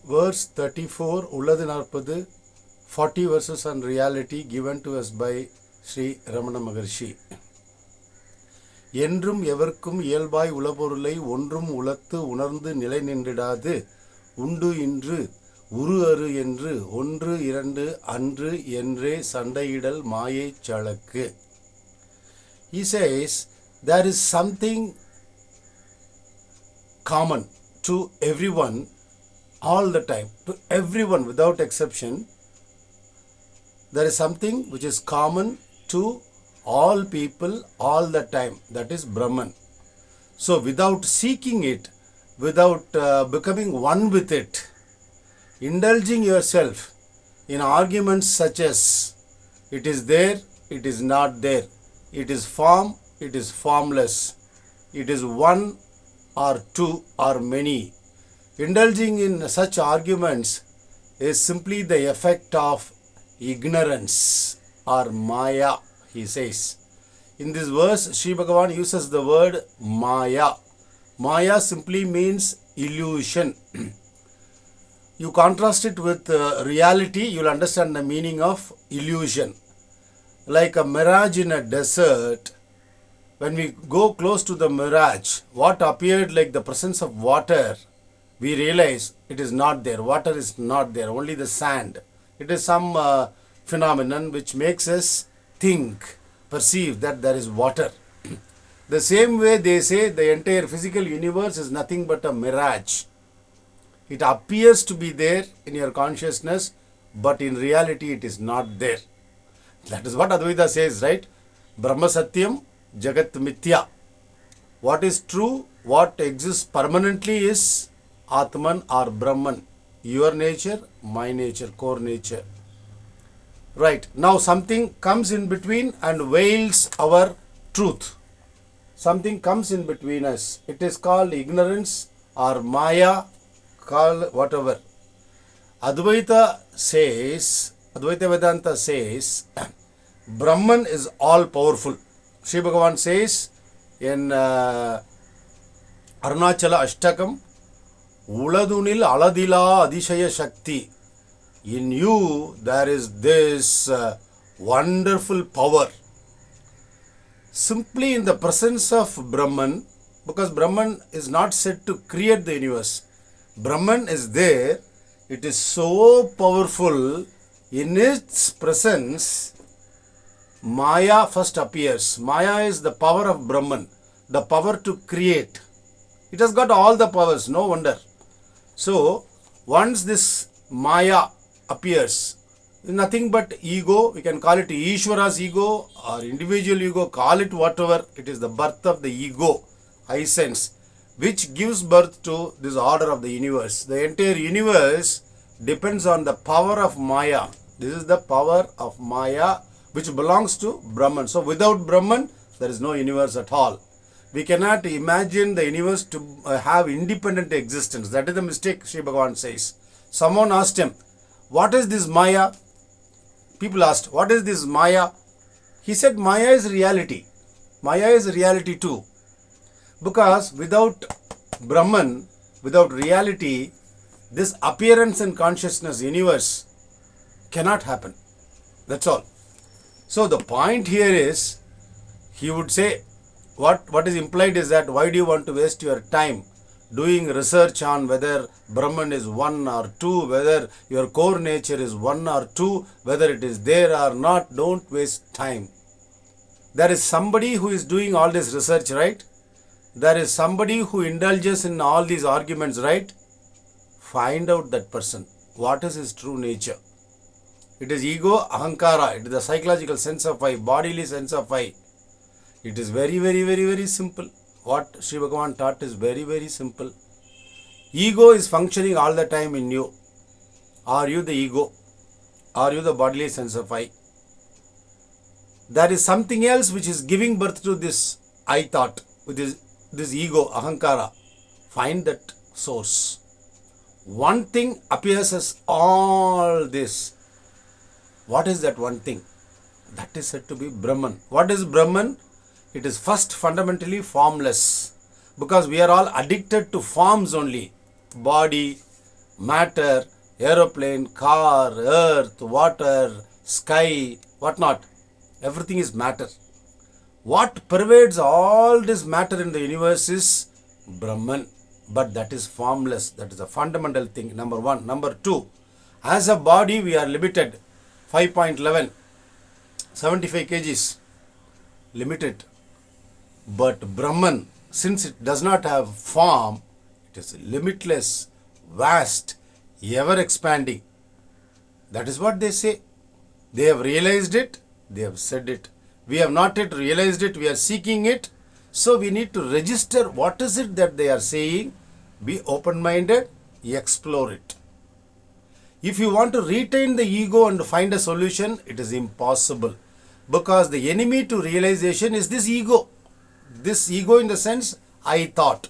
Verse 34, Ulladhu Naarpadhu, 40 verses on reality given to us by Sri Ramana Maharshi. என்றும் எவர்க்கும் இயல்பாய் உளப்பொருளை ஒன்றும் உளத்து உணர்ந்து நிலை நின்றிடாது உண்டு இன்று உரு அரு என்று ஒன்று இரண்டு அன்று என்றே சண்டையிடல் மாயைச் சளக்கு. He says there is something common to everyone all the time, to everyone without exception. There is something which is common to all people all the time, that is Brahman. So without seeking it, without becoming one with it, indulging yourself in arguments such as it is there, it is not there, it is form, it is formless, it is one or two or many. Indulging in such arguments is simply the effect of ignorance or maya, he says. In this verse, Sri Bhagavan uses the word maya. Maya simply means illusion. You contrast it with reality, you will understand the meaning of illusion. Like a mirage in a desert, when we go close to the mirage, what appeared like the presence of water, we realize it is not there. Water is not there, only the sand. It is some phenomenon which makes us think, perceive that there is water. The same way they say the entire physical universe is nothing but a mirage. It appears to be there in your consciousness, but in reality it is not there. That is what Advaita says, right? Brahma Satyam, Jagat Mithya. What is true, what exists permanently is Atman or Brahman. Your nature, my nature, core nature. Right. Now something comes in between and veils our truth. Something comes in between us. It is called ignorance or Maya, call whatever. Advaita Vedanta says, Brahman is all powerful. Sri Bhagavan says in Arunachala Ashtakam, Ulladhunil aladila adishaya shakti. In you there is this wonderful power. Simply in the presence of Brahman, because Brahman is not said to create the universe. Brahman is there, it is so powerful, in its presence Maya first appears. Maya is the power of Brahman, the power to create. It has got all the powers, no wonder. So once this Maya appears, nothing but ego, we can call it Ishvara's ego or individual ego, call it whatever, it is the birth of the ego, I sense, which gives birth to this order of the universe. The entire universe depends on the power of Maya. This is the power of Maya which belongs to Brahman. So without Brahman, there is no universe at all. We cannot imagine the universe to have independent existence. That is the mistake Sri Bhagavan says. Someone asked him, what is this Maya? People asked, what is this Maya? He said, Maya is reality. Maya is reality too. Because without Brahman, without reality, this appearance and consciousness universe cannot happen. That's all. So the point here is, he would say, what is implied is that why do you want to waste your time doing research on whether Brahman is one or two, whether your core nature is one or two, whether it is there or not. Don't waste time. There is somebody who is doing all this research, right? There is somebody who indulges in all these arguments, right? Find out that person. What is his true nature? It is ego, ahankara. It is the psychological sense of I, bodily sense of I. It is very, very, very, very simple. What Sri Bhagavan taught is very, very simple. Ego is functioning all the time in you. Are you the ego? Are you the bodily sense of I? There is something else which is giving birth to this I thought, which is this ego, ahankara. Find that source. One thing appears as all this. What is that one thing? That is said to be Brahman. What is Brahman? It is first fundamentally formless, because we are all addicted to forms only. Body, matter, aeroplane, car, earth, water, sky, whatnot. Everything is matter. What pervades all this matter in the universe is Brahman. But that is formless. That is a fundamental thing. Number one. Number two, as a body we are limited. 5.11, 75 kgs. Limited. But Brahman, since it does not have form, it is limitless, vast, ever expanding. That is what they say. They have realized it, they have said it. We have not yet realized it, we are seeking it. So we need to register what is it that they are saying, be open-minded, explore it. If you want to retain the ego and find a solution, it is impossible. Because the enemy to realization is this ego. This ego in the sense, I thought,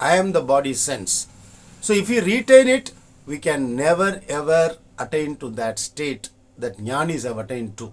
I am the body sense. So if we retain it, we can never ever attain to that state that jnanis have attained to.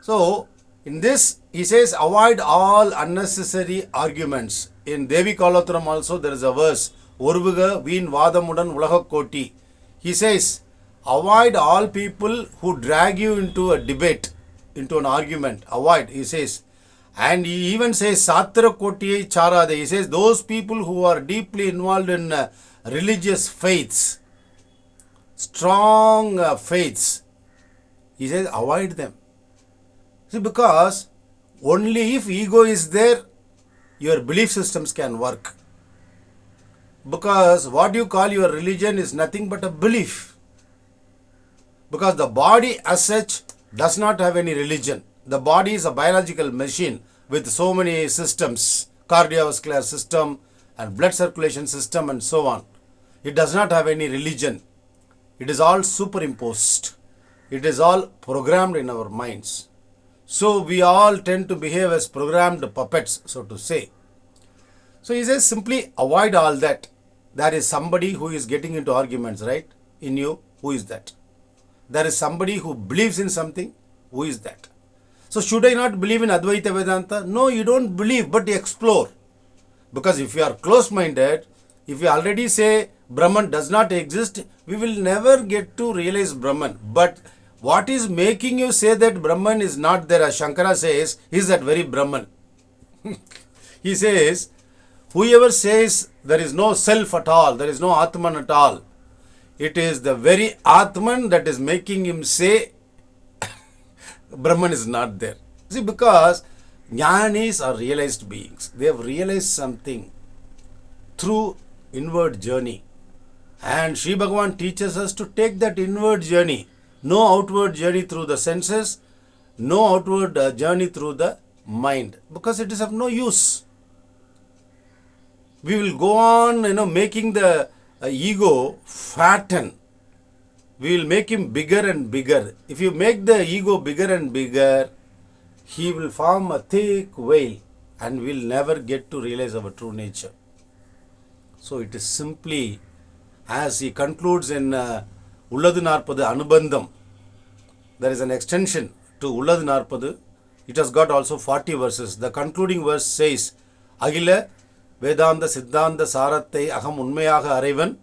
So in this, he says, avoid all unnecessary arguments. In Devi Kalotram also there is a verse, Oruvuga Veen Vadamudan Ulaga Koti. He says, avoid all people who drag you into a debate, into an argument. Avoid, he says. And he even says, Satra Kotiyai Charade. He says, those people who are deeply involved in religious faiths, strong faiths, he says, avoid them. See, because only if ego is there, your belief systems can work. Because what you call your religion is nothing but a belief. Because the body as such does not have any religion. The body is a biological machine with so many systems, cardiovascular system and blood circulation system and so on. It does not have any religion. It is all superimposed. It is all programmed in our minds. So we all tend to behave as programmed puppets, so to say. So he says simply avoid all that. There is somebody who is getting into arguments, right? In you, who is that? There is somebody who believes in something, who is that? So should I not believe in Advaita Vedanta? No, you don't believe, but explore. Because if you are close-minded, if you already say Brahman does not exist, we will never get to realize Brahman. But what is making you say that Brahman is not there, as Shankara says, is that very Brahman. He says, whoever says there is no self at all, there is no Atman at all, it is the very Atman that is making him say Brahman is not there. See, because jnanis are realized beings. They have realized something through inward journey. And Sri Bhagavan teaches us to take that inward journey. No outward journey through the senses, no outward journey through the mind. Because it is of no use. We will go on, making the ego fatten. We will make him bigger and bigger. If you make the ego bigger and bigger, he will form a thick veil and we will never get to realize our true nature. So it is simply, as he concludes in Ulladhu Naarpadhu Anubandham, there is an extension to Ulladhu Naarpadhu. It has got also 40 verses. The concluding verse says, Agila Vedanta Siddhanta Sarathai Aham Unmayaga Arivan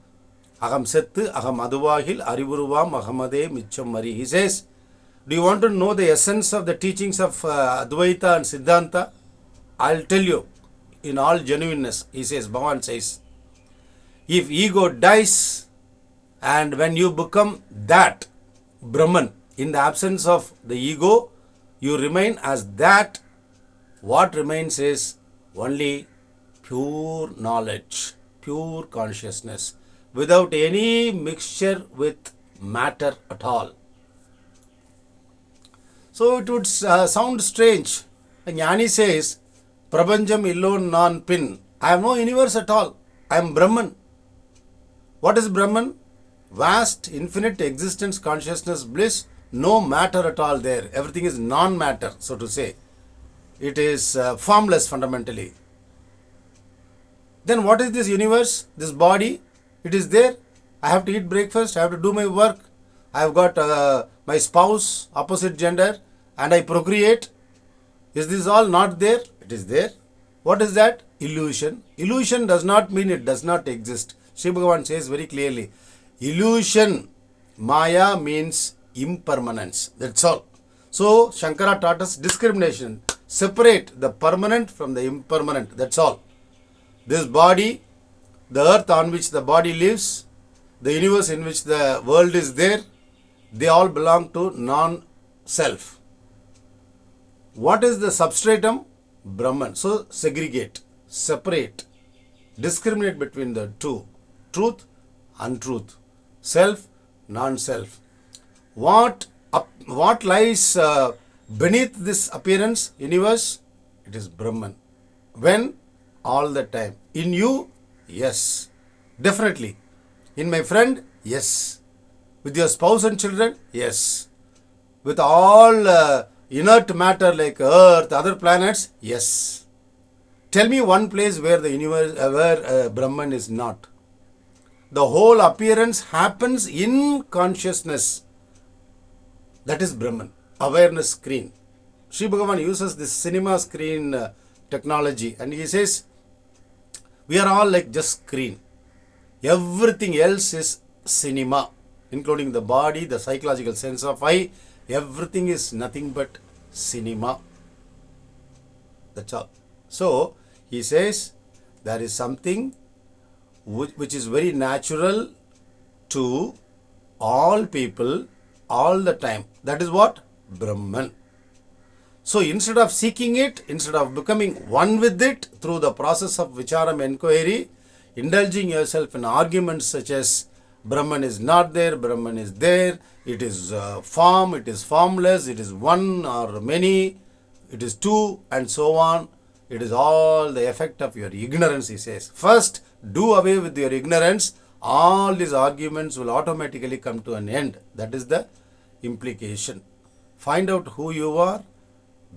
Aham Settu Aham Aduvahil Arivuruvam Ahamade Micham Mari. He says, do you want to know the essence of the teachings of Advaita and Siddhanta? I'll tell you in all genuineness. He says, Bhagavan says, if ego dies and when you become that Brahman, in the absence of the ego, you remain as that, what remains is only pure knowledge, pure consciousness, without any mixture with matter at all. So it would sound strange. Jnani says, Prabhanjam illon non pin. I have no universe at all. I am Brahman. What is Brahman? Vast, infinite existence, consciousness, bliss, no matter at all there. Everything is non-matter, so to say. It is formless fundamentally. Then what is this universe, this body? It is there. I have to eat breakfast, I have to do my work. I have got my spouse, opposite gender, and I procreate. Is this all not there? It is there. What is that? Illusion. Illusion does not mean it does not exist. Sri Bhagavan says very clearly, illusion, Maya means impermanence. That's all. So Shankara taught us discrimination. Separate the permanent from the impermanent. That's all. This body, the earth on which the body lives, the universe in which the world is there, they all belong to non-self. What is the substratum? Brahman. So segregate, separate, discriminate between the two. Truth, untruth. Self, non-self. What lies beneath this appearance, universe? It is Brahman. When? All the time. In you? Yes. Definitely. In my friend? Yes. With your spouse and children? Yes. With all inert matter like earth, other planets? Yes. Tell me one place where the universe, where Brahman is not. The whole appearance happens in consciousness. That is Brahman. Awareness screen. Sri Bhagavan uses this cinema screen technology, and he says, we are all like just screen. Everything else is cinema, including the body, the psychological sense of I. Everything is nothing but cinema. That's all. So, he says, there is something which is very natural to all people, all the time. That is what? Brahman. So, instead of seeking it, instead of becoming one with it through the process of vicharam inquiry, indulging yourself in arguments such as Brahman is not there, Brahman is there, it is form, it is formless, it is one or many, it is two, and so on. It is all the effect of your ignorance, he says. First, do away with your ignorance. All these arguments will automatically come to an end. That is the implication. Find out who you are.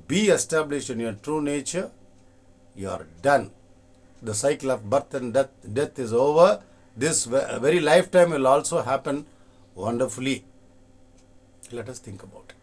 Be established in your true nature. You are done. The cycle of birth and death is over. This very lifetime will also happen wonderfully. Let us think about it.